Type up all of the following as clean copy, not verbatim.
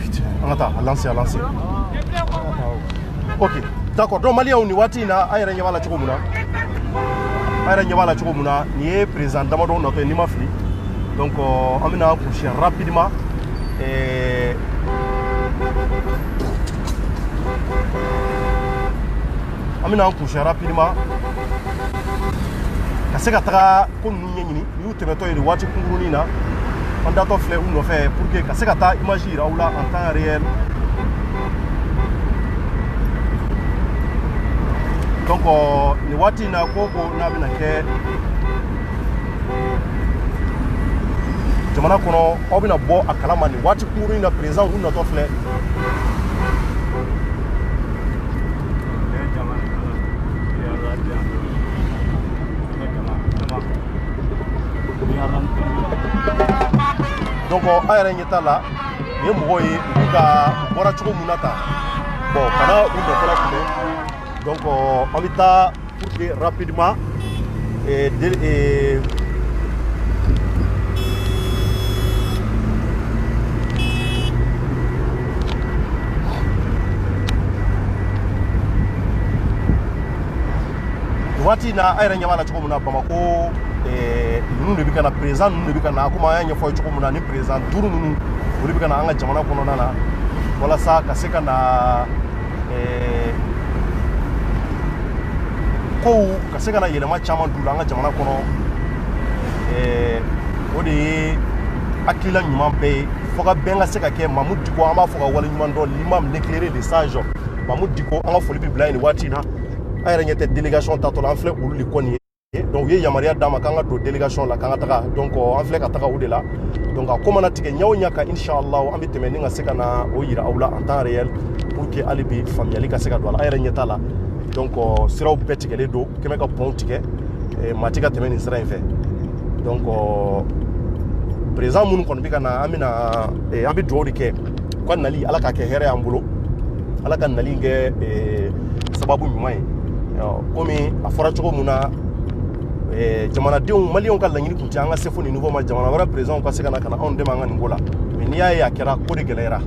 Putain, on attend, à lancer. Ok, d'accord. Donc Mali on y wati na ayra nyawala chukumuna. Ayra nyawala chukumuna ni est présent d'abord notre ni mafli. Donc on va coucher rapidement et on va coucher rapidement. Parce que ta kon nyini yu temeto yi wati kunguruni na on dato flé ou no fait pour que parce que ta image ira ou là en temps réel. Donc ni wati na koko na bina ke jamana kono obina bo akalama ni wati kunguruni na présent ou no to flé. Donc ayara nyeta la ye moye ka bora chuko munata bon kana ou de kala kule donc on va pour que rapidement et wati na ayara nyamala chuko munata Bamako nous ne sommes pas présents, nous ne sommes pas présents, nous ne sommes pas jamana kono nana wala sa kaseka na ko kaseka na yelema chama dula anga jamana kono odi akila nyuma be foka benga seka ke Mamoud Diko amba foka wala nyuma ndo l'imam l'éclairé des sages Mamoud Diko anga foli bibla ni watina ayra nyete délégation tatola en flé ou li koni. Donc il y a Maria Dama kanga do délégation la kanga taka donc en fait kataka ou de là donc comment na tike nyaw nyaka inshallah ambi temeni nga seka na o yira awla en temps réel pour que alibi familiali ka seka do la ayra nyeta la donc siraw betike le do keme ka pont tike e matika temeni sira en fait donc présent mun kon bi kana amina e ambi do dike kon nali ala ka ke here ambulo ala kan nali nge sababu nyumai komi afora choko muna jamana dion malion ka langini kunti anga sefo ni nouveau ma jamana wara président ka sekana kana on demanga ngola mais ni ya kera ko de gelera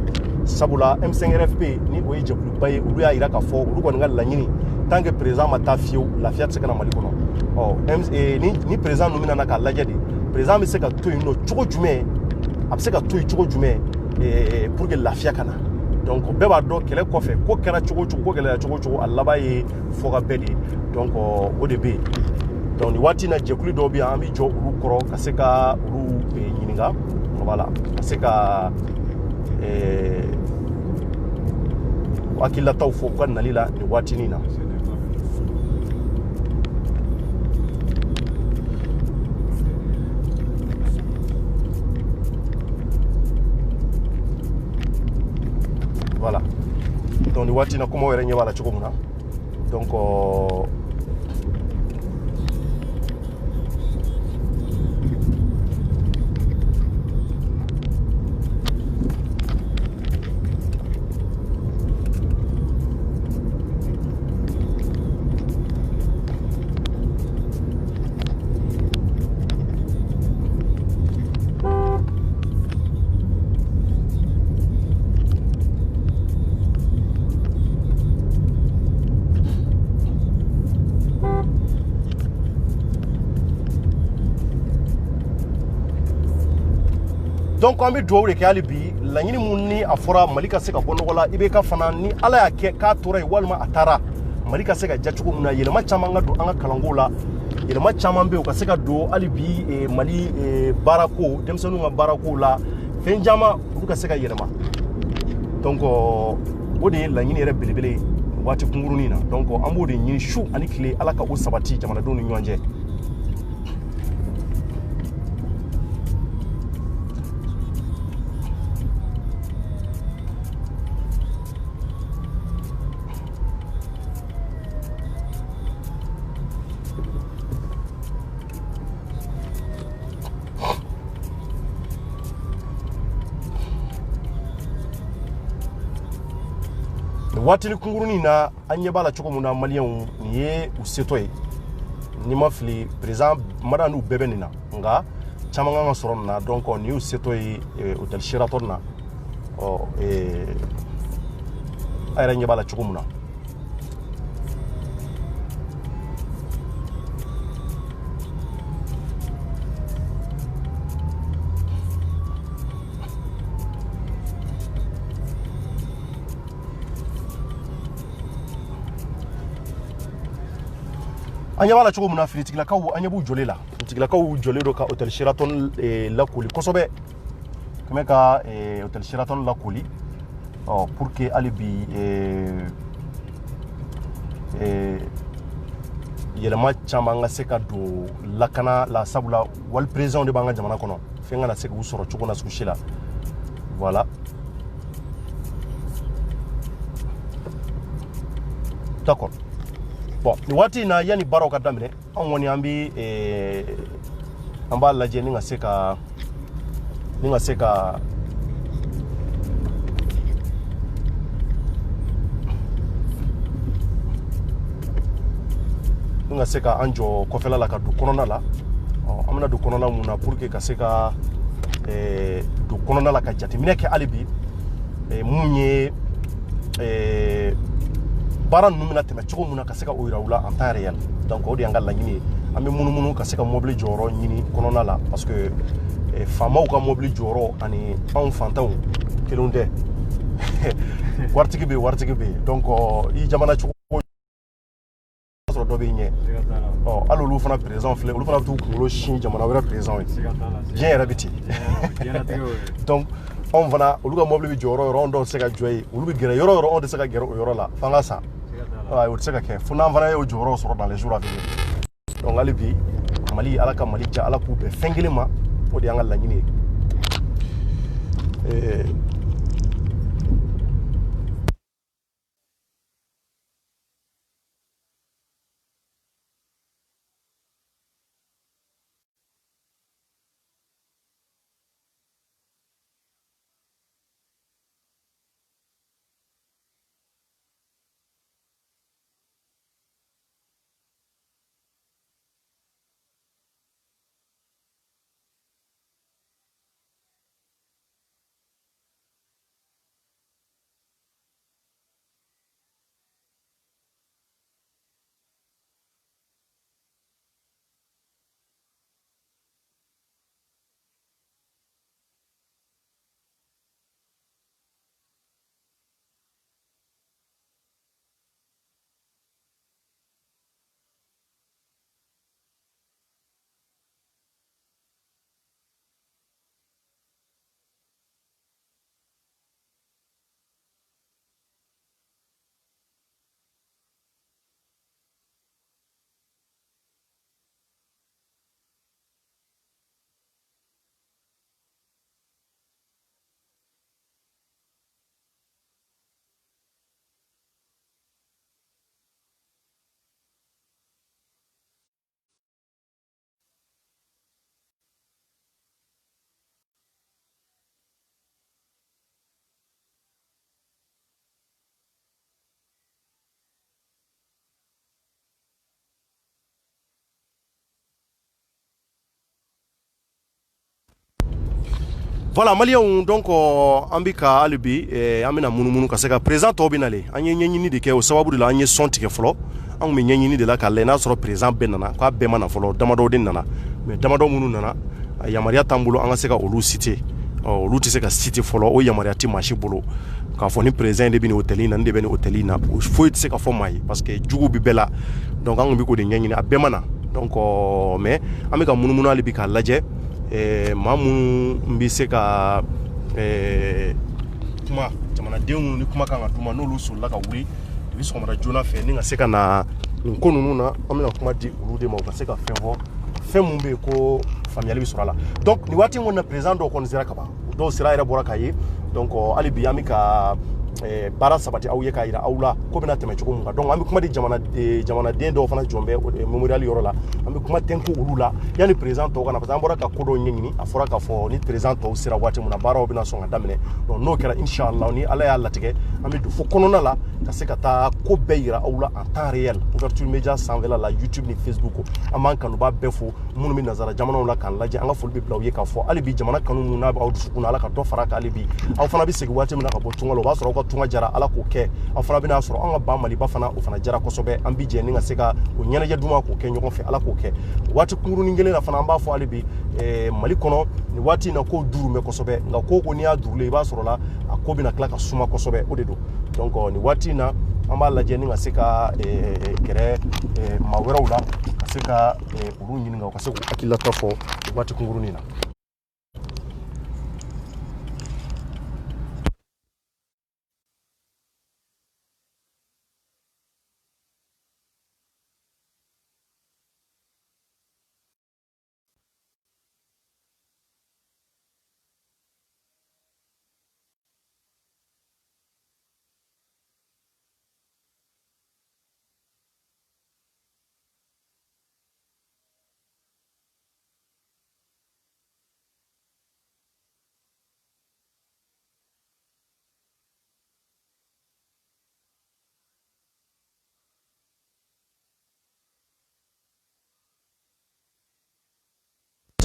sabula M5RFP ni oyi jekulu baye ulu ya ira ka fo ulu ko ngal langini tant que président mata fio la fiat sekana mali kono ni président nomina na ka lajedi président mi seka to ino chuko jume abseka to chuko jume pour que la fiat kana donc beba do kele ko fe ko kera chuko ko kele chuko Allah baye fo ga bedi donc au début donc ni wati na jekuli do bi ambi jo ru koro kaseka ru nyininga voilà kaseka akila tawfo kan nalila ni wati nina voilà donc ni wati na kuma were nyewala chukumuna donc donc on be do de kali bi la nyini munni afora malika seka bonogola ibe ka fana ni ala ya ke ka tora walma atara malika seka jachuko muna yelema chamanga do anga kalangola yelema chamambe ka seka do ali bi mali barako demsonu ma barako la fenjama ka seka yelema donc odi la nyini re belebele wati kunguruni na donc ambo de nyini shu ani kle ala ka o sabati jamana do nyonje watili kunguruni na anyebala choko muna malien niye usetoye ni mafli président madanu bebenina nga caman kan ka sɔrɔ nin na donc ni y'u setɔ ye hôtel Sheraton na a yɛrɛ ɲɛ b'a la cogo min na. An ɲɛ b'a la cogo min na finitigilakaw an ɲɛ b'u jɔlen la finitigilakaw jɔlen do ka hôtel Sheraton lakoli kosɛbɛ ka mɛ ka hôtel Sheraton lakoli pour que hali bi yɛlɛma caman ka se ka don lakana la sabula wali président de b'an ka jamana kɔnɔ fɛn kana se k'u sɔrɔ cogo na sugu si la voilà d'accord. Bon, ni waati na yani baaraw ka daminɛ an kɔni an bi an b'a lajɛ ni ka se ka an jɔ kɔfɛla la ka don kɔnɔna la an bɛna don kɔnɔna mun na pour que ka se ka don kɔnɔna la ka jateminɛ kɛ hali bi mun ye baara ninnu bɛna tɛmɛ cogo min na ka se ka o yira u la en temps réel donc o de y'an ka laɲini ye an bɛ munumunu ka se ka mobili jɔyɔrɔ ɲini kɔnɔna la parce que faamaw ka mobili jɔyɔrɔ ani anw fantanw kelenw tɛ waritigi bɛ yen donc i jamana cogo sɔrɔ dɔ bɛ ɲɛ hali olu fana président filɛ olu fana bɛ t'u kunkolo sin jamana wɛrɛ président ye diɲɛ yɛrɛ bɛ ten donc anw fana olu ka mobili bɛ jɔ yɔrɔ anw dɔw tɛ se ka jɔ yen olu bɛ gɛrɛ yɔrɔ anw tɛ se ka gɛrɛ o yɔrɔ la f'an ka sa o tɛ se ka kɛ fo n'an fana y'o jɔyɔrɔ sɔrɔ dans les jours à venir donc hali bi Mali ala ka Mali ja ala k'u bɛn fɛn kelen ma o de y'an ka laɲini ye. Voilà, Maliens, donc an bɛ ka hali bi an bɛna munumunu ka se ka président tɔw bɛ nalen an ye ɲɛɲini de kɛ o sababu de la an ye sɔn tigɛ fɔlɔ an tun bɛ ɲɛɲini de la k'a lajɛ n'a sɔrɔ président bɛɛ nana k'a bɛɛ ma na fɔlɔ damadɔ de nana mais damadɔ minnu nana yamaruya t'an bolo an ka se ka olu citer olu tɛ se ka citer fɔlɔ o yamaruya tɛ maa si bolo k'a fɔ ni président de bɛ nin hôtel in na nin de bɛ nin hôtel in na foyi tɛ se ka fɔ maa ye parce que jugu bɛ bɛɛ la donc an tun bɛ k'o de ɲɛɲini a bɛɛ ma na donc mais an bɛ ka munumunu hali bi k'a lajɛ maa minnu bɛ se ka kuma jamanadenw ni kuma kan ka d'u ma n'olu solila ka wuli i bɛ sɔgɔmada joona fɛ ni ka se ka na nin ko ninnu na an bɛna kuma di olu de ma u ka se ka fɛn fɔ fɛn mun bɛ yen ko faamuyali bɛ sɔrɔ a la donc nin waati in kɔni na président dɔw kɔni sera ka ban dɔw sira yɛrɛ bɔra k'a ye donc hali bi an bɛ ka baara sabati aw ye k'a yira aw la ko bɛna tɛmɛ cogo min kan donc an bɛ kuma di jamanaden dɔw fana jɔn bɛ mémorial yɔrɔ la an bɛ kuma tɛnku olu la yanni président tɔw ka na parce que an bɔra ka ko dɔw ɲɛɲini a fɔra k'a fɔ ni président tɔw sera waati min na baaraw bɛna sɔn ka daminɛ donc n'o kɛra inshallah ni ala y'a latigɛ an bɛ don fo kɔnɔna la ka se ka taa ko bɛɛ yira aw la en temps réel ouverture média sanfɛla la YouTube ni Facebook an b'an kanuba bɛɛ fo minnu bɛ nazara jamanaw la k'an lajɛ an ka foli bɛ bila u ye k'a fɔ hali bi jamana kanu mun n'a b'aw dusukun na ala ka dɔ fara kan hali bi aw fana bɛ segin waati min na ka bɔ tunga la o b'a sɔrɔ aw ka tunga jara ala k'o kɛ aw fana bɛna sɔrɔ an ka ba maliba fana o fana jara kosɛbɛ an bi jɛ ni ka se ka o ɲɛnajɛ duman k'o kɛ ɲɔgɔn fɛ ala k'o kɛ waati kunkurunin kelen na fana an b'a fɔ hali bi mali kɔnɔ nin waati in na ko duru mɛn kosɛbɛ nka ko n'i y'a durulen i b'a sɔrɔ la a ko bɛna tila ka suma kosɛbɛ o de don donc nin waati in na an b'a lajɛ ni ka se ka gɛrɛ maa wɛrɛw la ka se ka olu ɲininka u ka se k'u hakililata fɔ waati kunkurunin na.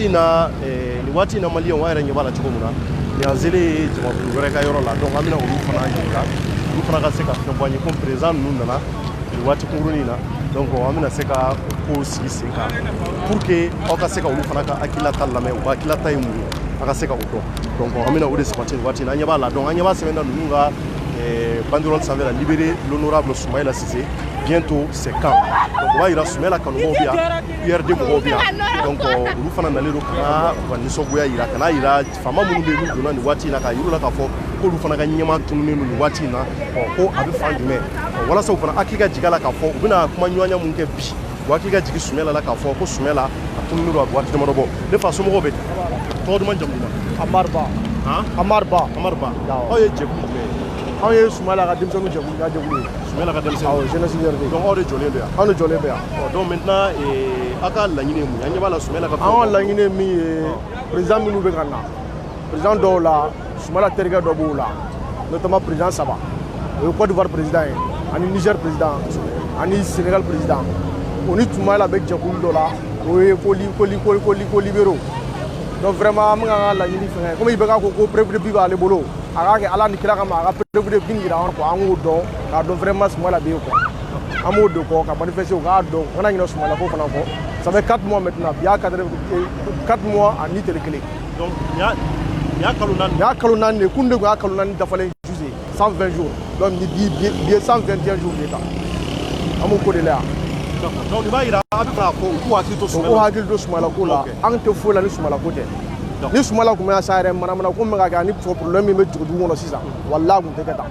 Ni waati in na maliyɛnw an yɛrɛ ɲɛ b'a la cogo min na nin y'an selen ye jamakulu wɛrɛ ka yɔrɔ la donc an bɛna olu fana ɲininka olu fana ka se ka fɛn fɔ an ye comme président ninnu nana nin waati kunkurunin na donc an bɛna se ka ko sigi sen kan pour que aw ka se ka olu fana ka hakililata lamɛn u ka hakililata ye mun ye a ka se ka o dɔn donc an bɛna o de sabati nin waati in na an ɲɛ b'a la donc an ɲɛ b'a sɛbɛnna ninnu ka banderole sanfɛ la libérer l'honorable Soumaïla Cissé bientôt c'est quand donc o b'a yira Soumaïla kanubaw bɛ yan URD mɔgɔw bɛ yan donc olu fana nalen don ka u ka nisɔngoya yira ka n'a yira faama minnu bɛ yen n'u donna nin waati in na k'a yir'u la k'a fɔ k'olu fana ka ɲɛma tununnen don nin waati in na ko a bɛ fan jumɛn walasa u fana hakili ka jigin a la k'a fɔ u bɛna kuma ɲɔgɔnya mun kɛ bi u hakili ka jigin Soumaïla la k'a fɔ ko Soumaïla a tununnen don a bɛ waati damadɔ bɔ ne fa somɔgɔw bɛ tɔgɔ duman jamu na Amar Ba aw ye jɛkulu jumɛn ye aw ye Soumaïla ka denmisɛnninw jɛkulu ye Soumaïla ka denmisɛnninw awɔ jeunesse URD donc aw de jɔlen don yan aw de jɔlen bɛ yan donc maintenant aw ka laɲini ye mun ye an ɲɛ b'a la Soumaïla ka an ka laɲini ye min ye président minnu bɛ ka na président dɔw la Soumaïla terikɛ dɔ b'o la notamment président Saba o ye Côte d'Ivoire président ye ani Niger président ani Sénégal président o ni Soumaïla bɛ jɛkulu dɔ la o ye ko libéraux donc vraiment an bɛ ka laɲini fɛngɛ comme i bɛ k'a ko prévu b'ale bolo a k'a kɛ ala ni kira kama a ka prévu yira an kɔ an k'o dɔn k'a dɔn vraiment Soumaïla bɛ yen quoi an b'o de kɔ ka manifester u k'a dɔn kana ɲinɛ Soumaïla ko fana kɔ ça fait 4 mois maintenant bi y'a 4 mois ani tile kelen donc nin y'a kalo naani de kun de tun y'a kalo naani dafalen juge 120 jours donc bi ye 121 jours de kan an b'o ko de la yan donc nin b'a yira a bɛ k'a fɔ u k'u hakili to Soumaïla u k'u hakili to Soumaïla ko la an tɛ foyi la ni Soumaïla ko tɛ ni Soumaïla tun bɛ sa yɛrɛ manamana ko min bɛ ka kɛ ani problème min bɛ dugu kɔnɔ sisan walahi tun tɛ kɛ tan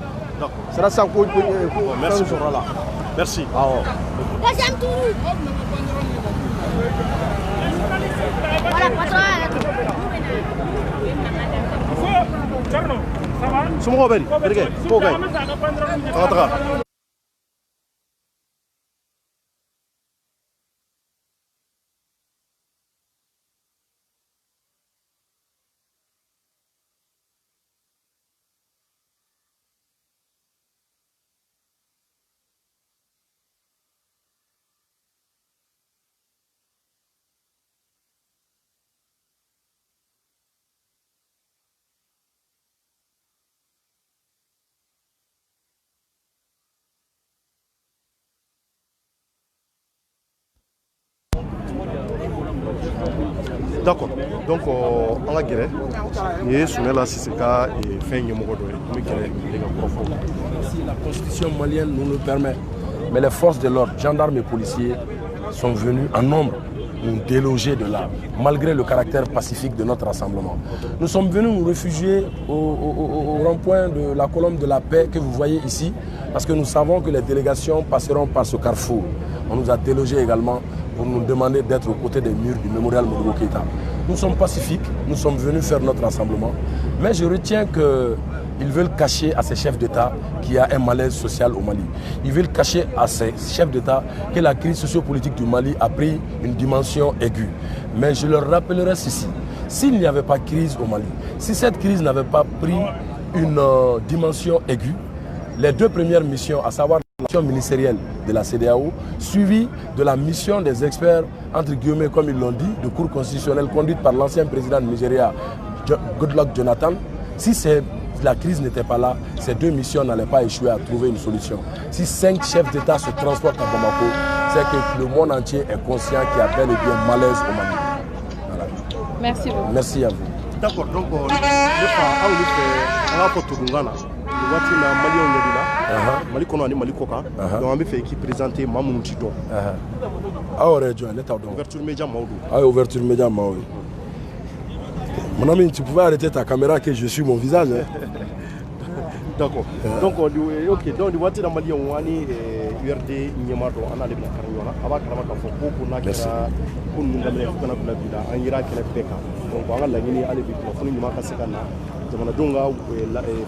c'est là ça ko fɛn sɔrɔ la merci awɔ somɔgɔw bɛ di terikɛ k'o ka ɲi taga d'accord donc an ka gɛrɛ nin ye Soumaïla Cissé ka fɛn ɲɛmɔgɔ dɔ ye an bɛ gɛrɛ ale ka kɔrɔfɔw la. Si la constitution malienne nous le permet, mais les forces de l'ordre, gendarmes et policiers sont venus en nombre nous déloger de là, malgré le caractère pacifique de notre rassemblement. Nous sommes venus nous réfugier au rond-point de la colonne de la paix que vous voyez ici, parce que nous savons que les délégations passeront par ce carrefour. On nous a délogés également pour nous demander d'être aux côtés des murs du mémorial Modibo Keïta. Nous sommes pacifiques, nous sommes venus faire notre rassemblement, mais je retiens qu'ils veulent cacher à ces chefs d'État qu'il y a un malaise social au Mali. Ils veulent cacher à ces chefs d'État que la crise sociopolitique du Mali a pris une dimension aiguë. Mais je leur rappellerai ceci, s'il n'y avait pas de crise au Mali, si cette crise n'avait pas pris une dimension aiguë, les deux premières missions, à savoir ministérielle de la CEDEAO, suivi de la mission des experts, entre guillemets, comme ils l'ont dit, de cour constitutionnelle conduite par l'ancien président de Nigeria, Goodluck Jonathan. Si la crise n'était pas là, ces deux missions n'allaient pas échouer à trouver une solution. Si 5 chefs d'État se transportent à Bamako, c'est que le monde entier est conscient qu'il y a bel et bien malaise au Mali. Voilà. Merci beaucoup. Merci à vous. D'accord, donc on a fait Wati na Mali on yedina Mali kono ani Mali koka donc on fait qui présenter Mamoudou Tidon aurait joint l'état donc ouverture média Maoudou ouverture média Maoudou. Mon ami, tu pouvais arrêter ta caméra que je suis mon visage. D'accord. Donc ok, donc Wati na Mali on ani URD Nyamato ana le bien kariyona aba karama ka fo ko na kira ko nungale ko na bla bila an yira kele beka donc on la ngini ale bi ko funi ma ka sekana jamana donga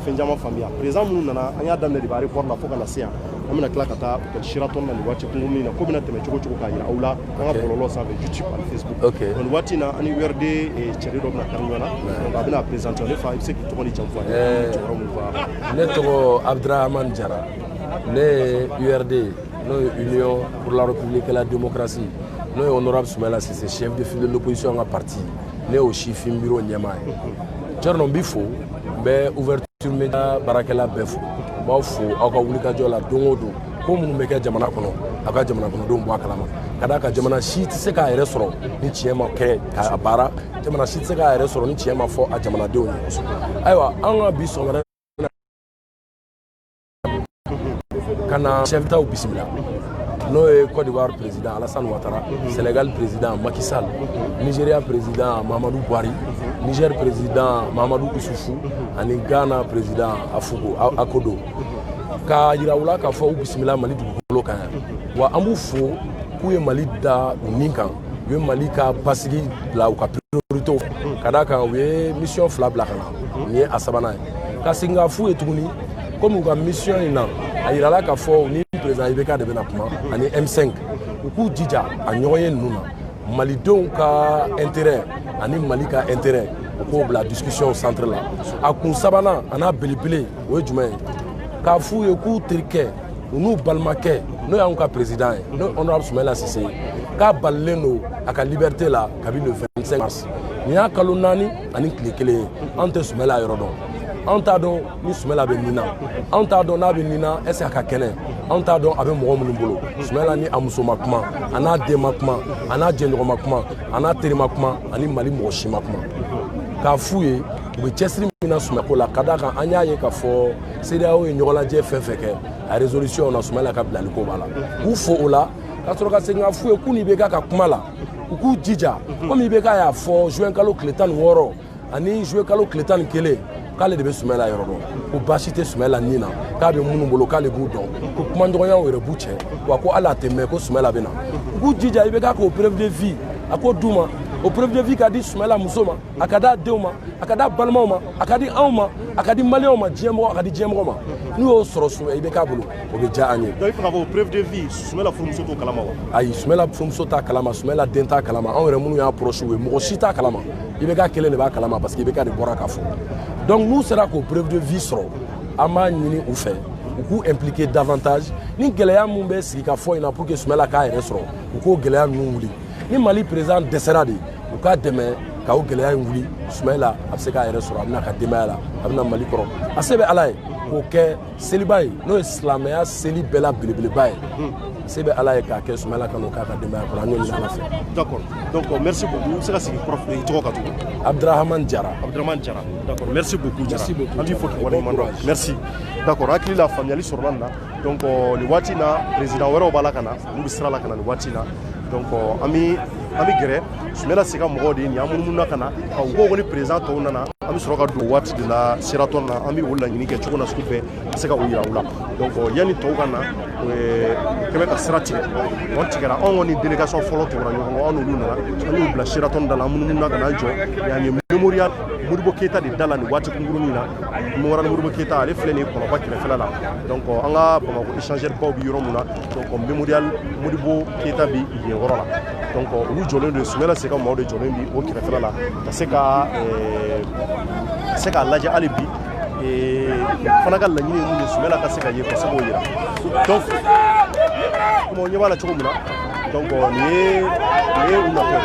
fenjama famia président mun nana an ya damne di bari pour la foka la sia amina kala kata shiraton na Wati ko ngumi na ko bina teme choko choko ka yira awla an bololo sa be YouTube et Facebook on Wati na ani URD e cheri do na kariyona donc abina présenter le fa c'est to ni jamfa ne to Abdrahman Jara les URD, l'Union pour la République et la démocratie, nous honorable Soumaïla Cissé, chef de file de l'opposition en parti, nous aussi film bureau Niamey. Tchernon bifo, mais ouverture média barakela befo, bafo, aka wulika jola dongodo, comme nous mettons jamana kono, aka jamana kono don bois kalama. Kadaka jamana shit se ka restaurant, ni tiema ke ka bara, jamana shit se ka restaurant ni tiema fo a jamana de oni. Aywa, anga biso kana chef d'État au Bismillah. Nous Côte d'Ivoire président Alassane Ouattara, Sénégal président Macky Sall, Nigeria président Mamadou Buhari, Niger président Mamadou Issoufou, et Ghana président Afugo Akodo. Ka yiraoula ka fo Bismillah Mali du Golo kan. Wa ambu fo ku Mali da ninkan, ye Mali ka basigi la ou ka priorité kadaka we mission flabla kana. Ni asabana. Ka singafu etuguni comme une mission ina ayirala ka fo ni président Ibeka de Benapuma ani M5 ku dija a ñoyen nuna Mali don ka intérêt ani Mali ka intérêt ko la discussion centre là a kun sabana ana belibele o jumay ka fu ye ku trike nous balmake no ya ka président no honorable Soumaïla Cissé ka balleno aka liberté là kabi le 25 mars ni ya kalonani ani klikele ante Soumaïla yorodon Antadon ni Soumaïla be nina Antadon na be nina ese aka kene Antadon abe mo mun bolo Soumaïla ni amuso makuma ana de makuma ana jenro makuma ana teri makuma ani Mali mo shi makuma ka fuye be chesri mina Soumaïla la kadaka anya ye ka fo CEDEAO e nyola je fefeke a résolution na Soumaïla ka blali ko bala u fo ola ka toro ka senga fuye kuni be ka kuma la ku jija comme Ibeka ya fo juin kalo kletan woro ani juin kalo kletan kele k'ale de bɛ Soumaïla yɔrɔ dɔn ko baasi tɛ Soumaïla ni na k'a bɛ minnu bolo k'ale b'u dɔn ko kumaɲɔgɔnyaw yɛrɛ b'u cɛ wa ko hali a tɛ mɛn ko Soumaïla bɛ na u k'u jija Ibeka k'o preuve de vie a k'o d'u ma o preuve de vie ka di Soumaïla muso ma a ka d'a denw ma a ka d'a balimaw ma a ka di anw ma a ka di maliyɛnw ma diɲɛmɔgɔ a ka di diɲɛmɔgɔ ma n'u y'o sɔrɔ Ibeka bolo o bɛ diya an ye. donc il faut avoir preuve de vie Soumaïla furumuso t'o kalama wa. ayi Soumaïla furumuso t'a kalama Soumaïla den t'a kalama anw yɛrɛ minnu y'a proche ye mɔgɔ si t'a kalama Ibeka kelen de b'a kalama parce que Ibeka de bɔra ka fɔ. Donc nous sera qu'au preuve de vie sera ama ñini ou fait ou ku impliquer davantage ni geleya mun be sigi ka fo ina pour que Soumaïla ka yɛrɛ sɔrɔ u ko geleya nu wuli ni Mali président dɛsɛra de u ka dɛmɛ ka o geleya wuli Soumaïla a bɛ se ka yɛrɛ sɔrɔ a bɛna ka denbaya la a bɛna Mali kɔrɔ a se bɛ Ala ye k'o kɛ seliba ye n'o ye silamɛya seli bɛɛ la belebeleba ye se bɛ Ala ye k'a kɛ Soumaïla ka n'o k'a ka denbaya kɔrɔ an y'o ɲini Ala fɛ. D'accord, donc merci beaucoup. Vous serez prof de tɔgɔ ka tugu. Abdrahman Jara. Abdrahman Jara. D'accord, merci beaucoup. Merci beaucoup. An b'i fo k'i waleɲuman dɔn. Merci. D'accord, hakili la faamuyali sɔrɔla nin na donc nin waati na président wɛrɛw b'a la ka na olu bɛ sira la ka na nin waati na donc an bɛ gɛrɛ Soumaïla se ka mɔgɔw de ye nin an munumunu ka na ka u ko ni président tɔw nana an bɛ sɔrɔ ka don waati de la Sheraton na an bɛ o laɲini kɛ cogo na sugu bɛɛ ka se ka o yira u la donc yanni tɔw ka na kɛmɛ ka sira tigɛ o tigɛra anw kɔni délégation fɔlɔ tɛmɛna ɲɔgɔn kɔ an n'olu nana an y'u bila Sheraton da la an munumunu ka n'an jɔ yan ye mémorial Modibo Keita de da la nin waati kunkurunin na mémorial Modibo Keita ale filɛ nin ye Kɔlɔnba kɛrɛfɛla la donc an ka Bamako échangeur baw bɛ yɔrɔ min na donc mémorial Modibo Keita bɛ yen yɔrɔ la donc olu jɔlen don Soumaïla se ka maaw de jɔlen bi o kɛrɛfɛla la ka se k'a lajɛ hali bi fana ka laɲini ye mun ye Sumela ka se ka ye kosɛbɛ o yira donc comme o ɲɛ b'a la cogo min na donc nin ye u natɔ ye.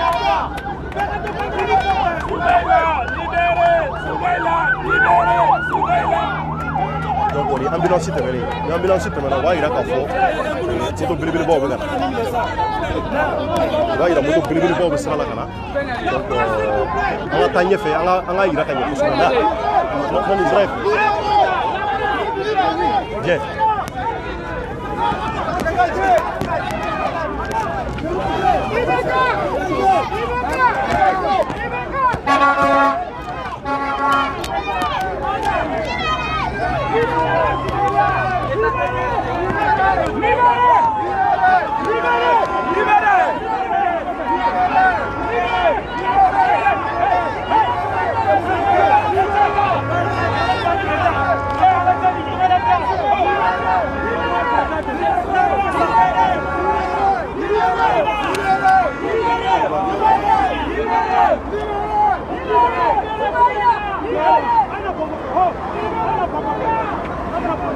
Donc ni ambulance tɛmɛnen ni ambulance tɛmɛna o b'a yira k'a fɔ moto belebelebaw bɛ ka na o b'a yira moto belebelebaw bɛ sira la ka na donc an ka taa ɲɛfɛ an ka yira ka ɲɛ kosɛbɛ là non Israël bien.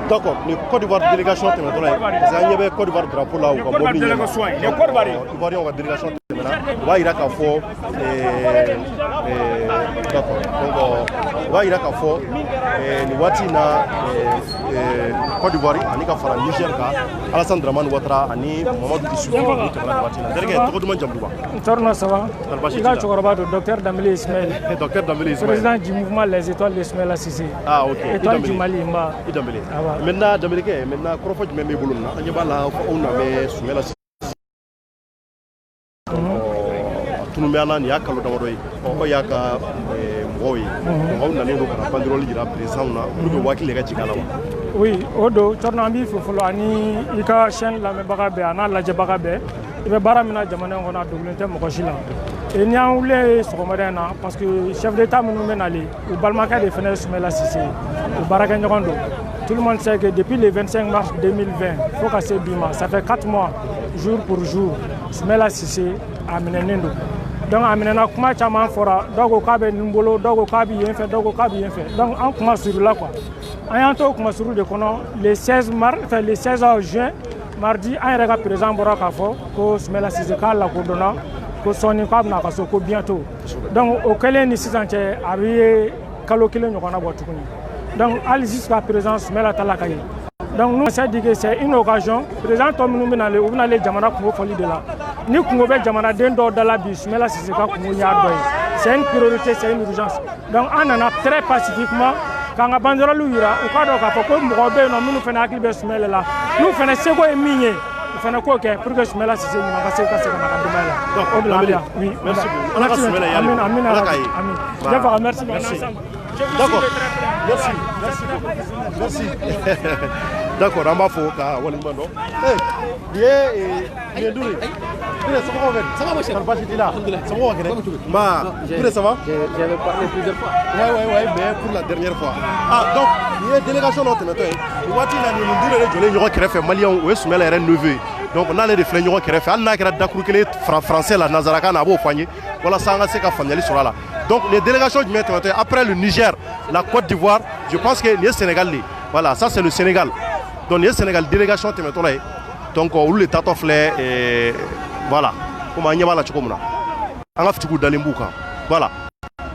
D'accord, le Côte d'Ivoire délégation est maintenant là. Parce qu'il y avait Côte d'Ivoire drapeau là où on va mobiliser. Ivoirien, on va délégation maintenant. On va Irak à fort. D'accord. Donc on va Irak à fort. Ni wati na Côte d'Ivoire, ani ka fara Niger ka Alassane Dramane Ouattara ani Mamadou Issou ni kala wati na. Derge to duma jambuba. Torno sawa. Ila chokoroba do Dr Dambélé Ismaël. Dr Dambélé Ismaël. Président du mouvement Les Étoiles de Ismaël Cissé. Ah OK. Étoile du Mali Mba. Dambélé. Maintenant Dambélé ke maintenant Krofo du même bolum na. Anya bala on na Ismaël Tunumbiana ni ya kalo damadɔ ye o y'a ka mɔgɔw ye mɔgɔw nalen don ka na banderole jira président na pour que wakili ka jigin a la wa. Oui o don Thierno an b'i fo fɔlɔ ani i ka chaîne lamɛnbaga bɛɛ a n'a lajɛbaga bɛɛ i bɛ baara min na jamana in kɔnɔ a dogolen tɛ mɔgɔ si la et ni an wulila sɔgɔmada in na parce que chef d'état minnu bɛ nalen u balimakɛ de fana ye Sumela Cissé u baarakɛɲɔgɔn don. Tout le monde sait que depuis le 25 mars 2020 fo ka se bi ma ça fait 4 mois jour pour jour Sumela Cissé a minɛnen don. Donc a minɛna kuma caman fɔra dɔw ko k'a bɛ nin bolo dɔw ko k'a bɛ yen fɛ dɔw ko k'a bɛ yen fɛ donc an kuma surula quoi an y'an to kuma suru de kɔnɔ le 16 juin mardi an yɛrɛ ka président bɔra k'a fɔ ko Sumela Cissé k'a lakodɔnna ko sɔɔni k'a bɛna ka so ko bientôt donc o kɛlen ni sisan cɛ a bɛ kalo kelen ɲɔgɔnna bɔ tuguni donc hali jusqu'à présent Sumela t'a la ka ye donc nous on s'est dit que c'est une occasion président tɔ minnu bɛ nalen u bɛ nalen jamana kungo fɔli de la. Ni kungo bɛ jamanaden dɔw da la bi Sumela Cissé ka kungo y'a dɔ ye c'est une priorité c'est une urgence donc an nana très pacifiquement k'an ka banderole yira u k'a dɔn k'a fɔ ko mɔgɔw bɛ yen nɔ minnu fana hakili bɛ Sumela la n'u fana seko ye min ye u fana k'o kɛ pour que Sumela Cissé ɲuman ka se ka na ka denbaya la. Donc o de la yan. Oui merci beaucoup. Ala ka Sumela yali. Amin Ala ka ye. Amin. Jafa merci beaucoup. D'accord. Merci. D'accord, on va faire ka waliman do. Bien Douré. Ça va bien. Ça va mon cher. Ça va bien. Ça va bien. Ma, Douré ça va? J'avais parlé plusieurs fois. Ouais, mais pour la dernière fois. Ah donc, il y a délégation notre maintenant. Il voit il a ni Douré les jolé ñoko créé malien ou Sumela ren neveu. Donc on a les reflets ñoko créé fait. Na kera dakuru kele français la Nazaraka na bo fanye. Voilà ça nga se ka fanyali sur là. Donc les délégations du maintenant après le Niger, la Côte d'Ivoire, je pense que le Sénégal voilà, ça c'est le Sénégal. Donc le Sénégal délégation te maintenant là. Donc on le tato flé et voilà. Comme on y va la chokomuna. On a fait tout d'alimbuka. Voilà.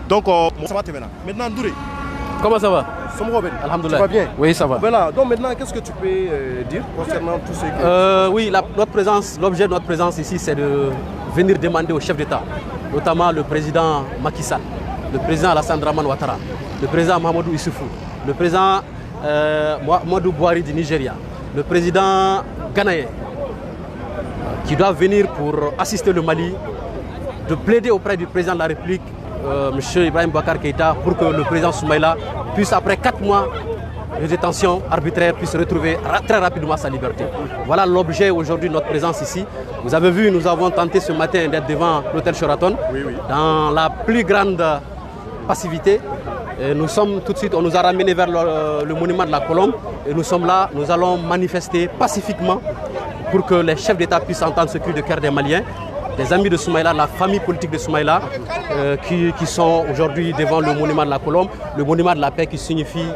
Donc ça va te maintenant Douré. Comment ça va? Alhamdoulilah. Ça va bien? Oui, ça va. Voilà. Donc maintenant, qu'est-ce que tu peux dire concernant tout ce que... Oui, notre présence, l'objet de notre présence ici, c'est de venir demander au chef d'État, notamment le président Macky Sall, le président Alassane Dramane Ouattara, le président Mamadou Issoufou, le président Mamadou Bouhari du Nigeria, le président ghanéen, qui doit venir pour assister le Mali, de plaider auprès du président de la République, M. Ibrahim Boubacar Keïta, pour que le président Soumaïla puisse, après 4 mois de détention arbitraire, puisse retrouver très rapidement sa liberté. Voilà l'objet aujourd'hui de notre présence ici. Vous avez vu, nous avons tenté ce matin d'être devant l'hôtel Sheraton, dans la plus grande passivité. Et nous sommes tout de suite, on nous a ramenés vers le monument de la Colombe, et nous sommes là, nous allons manifester pacifiquement pour que les chefs d'État puissent entendre ce cri de cœur des Maliens. des amis de Soumaïla, la famille politique de Soumaïla, qui sont aujourd'hui devant le monument de la Colombe, le monument de la paix qui signifie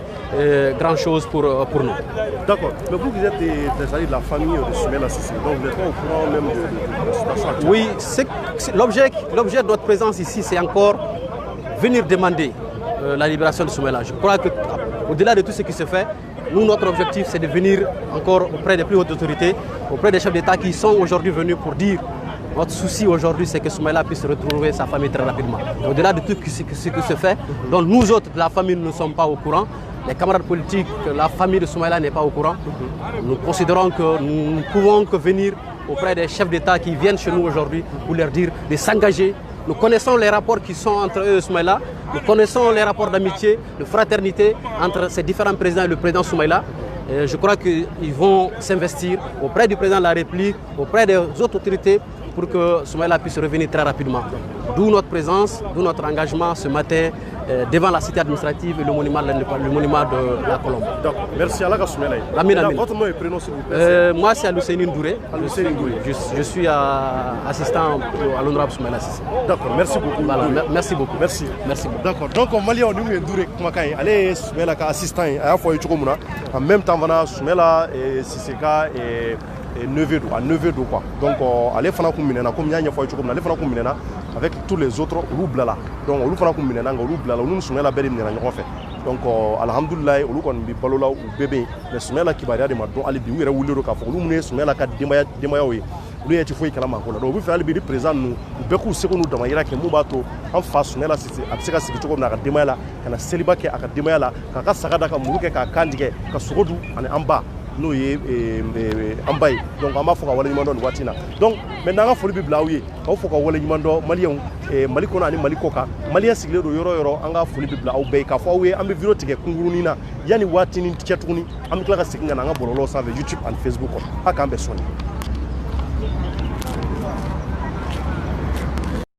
grand chose pour nous. D'accord. Mais vous êtes des amis de la famille de Soumaïla Cissé, donc vous n'êtes pas au courant même de la situation actuelle. Oui, l'objet de notre présence ici, c'est encore venir demander la libération de Soumaïla. Je crois qu'au-delà de tout ce qui se fait, nous, notre objectif, c'est de venir encore auprès des plus hautes autorités, auprès des chefs d'État qui sont aujourd'hui venus pour dire notre souci aujourd'hui, c'est que Soumaïla puisse retrouver sa famille très rapidement. Au-delà de tout ce qui se fait, dont nous autres, la famille, nous ne sommes pas au courant, les camarades politiques, la famille de Soumaïla n'est pas au courant, nous considérons que nous ne pouvons que venir auprès des chefs d'État qui viennent chez nous aujourd'hui pour leur dire de s'engager. Nous connaissons les rapports qui sont entre eux et Soumaïla, nous connaissons les rapports d'amitié, de fraternité entre ces différents présidents et le président Soumaïla. Et je crois qu'ils vont s'investir auprès du président de la République, auprès des autres autorités pour que Soumaïla puisse revenir très rapidement. D'où notre présence, d'où notre engagement ce matin devant la cité administrative et le monument de la Colombe. D'accord. Merci à la Soumaïla. Votre nom et prénom s'il vous plaît. Moi c'est Alousseyni Ndouré. Je suis assistant à l'honorable Soumaïla Cissé. D'accord, merci beaucoup. Voilà, merci beaucoup. Merci. Merci beaucoup. D'accord. Donc au Mali, on est Ndouré Kumakai. Allez Soumaïla assistant à fois en même temps Soumaïla et Sisseka et neveu d'eau quoi. Donc allez fana ko minena comme nya fo chuko allez fana ko minena avec tous les autres roubla là. Donc olu fana ko minena ngo roubla là olu Soumaïla beri minena ñoko fe. Donc alhamdulillah olu kon bi balola ou bébé mais Soumaïla kibaria de ma don ali bi wira wulero ka fo olu mune Soumaïla ka demaya we olu yati fo ikala man ko la. Donc bu fe ali bi président nous beku seko nous dama yira ke mu bato en face Soumaïla Cissé abseka siki chuko na ka demaya la kana seliba ke aka demaya la ka sagada ka muruke ka kandige ka sugodu ani amba nous ambaye donc on m'a fait wala nyimando watina donc maintenant nga foli bibla wiye on faut wala nyimando malien mali kona ani mali koka malien sigle do yoro anga foli bibla au be ka fo we ambe video tike kunguruni na yani watini tchetuni am kla ka sikinga na nga bololo sa YouTube and Facebook aka ambe soni